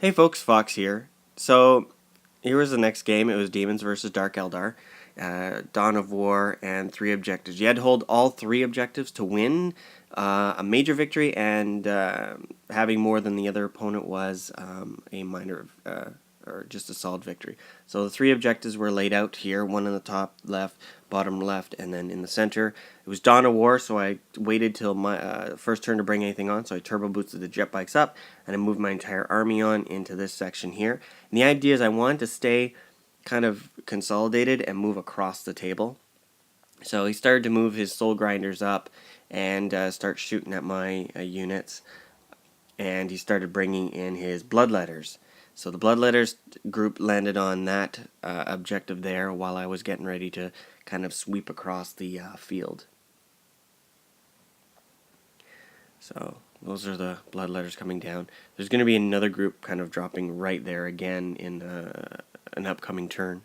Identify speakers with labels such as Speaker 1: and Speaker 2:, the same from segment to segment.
Speaker 1: Hey folks, Fox here. So here was the next game. It was Daemons versus Dark Eldar, Dawn of War, and 3 objectives. You had to hold all 3 objectives to win a major victory, and having more than the other opponent was a minor or just a solid victory. So the 3 objectives were laid out here, one in the top left, bottom left, and then in the center. It was Dawn of War, so I waited till my first turn to bring anything on, so I turbo boosted the jet bikes up, and I moved my entire army on into this section here. And the idea is I wanted to stay kind of consolidated and move across the table. So he started to move his soul grinders up and start shooting at my units, and he started bringing in his bloodletters. So the bloodletters group landed on that objective there while I was getting ready to kind of sweep across the field. So those are the bloodletters coming down. There's going to be another group kind of dropping right there again in an upcoming turn.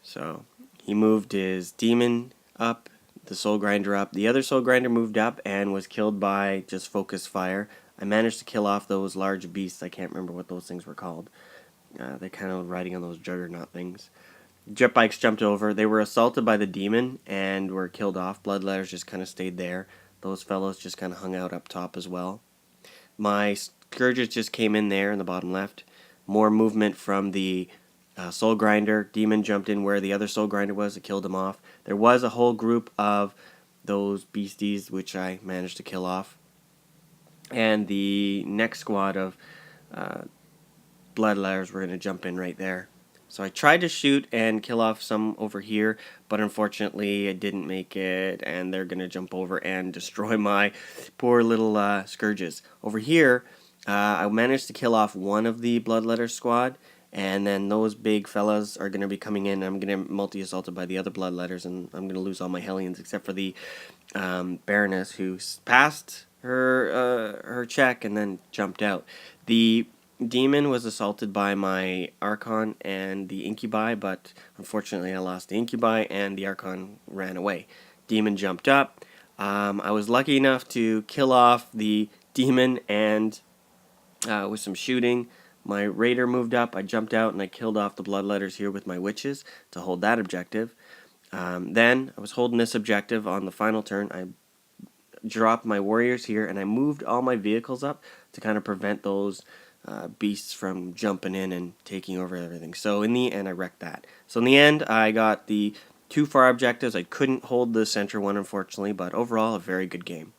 Speaker 1: So he moved his demon up, the soul grinder up. The other soul grinder moved up and was killed by just focus fire. I managed to kill off those large beasts. I can't remember what those things were called. They're kind of riding on those juggernaut things. Jet bikes jumped over. They were assaulted by the demon and were killed off. Bloodletters just kind of stayed there. Those fellows just kind of hung out up top as well. My scourges just came in there in the bottom left. More movement from the soul grinder. Demon jumped in where the other soul grinder was. It killed him off. There was a whole group of those beasties which I managed to kill off. And the next squad of bloodletters were going to jump in right there. So I tried to shoot and kill off some over here, but unfortunately I didn't make it, and they're going to jump over and destroy my poor little scourges. Over here, I managed to kill off one of the bloodletter squad, and then those big fellas are going to be coming in. I'm going to multi-assaulted by the other bloodletters, and I'm going to lose all my Hellions except for the Baroness, who passed her check and then jumped out. The demon was assaulted by my Archon and the Incubi, but unfortunately I lost the Incubi and the Archon ran away. Demon jumped up. I was lucky enough to kill off the demon, and with some shooting, my Raider moved up. I jumped out and I killed off the bloodletters here with my witches to hold that objective. Then I was holding this objective on the final turn. I dropped my warriors here and I moved all my vehicles up to kind of prevent those beasts from jumping in and taking over everything. So in the end I wrecked that. So in the end I got the 2 far objectives. I couldn't hold the center one, unfortunately, but overall a very good game.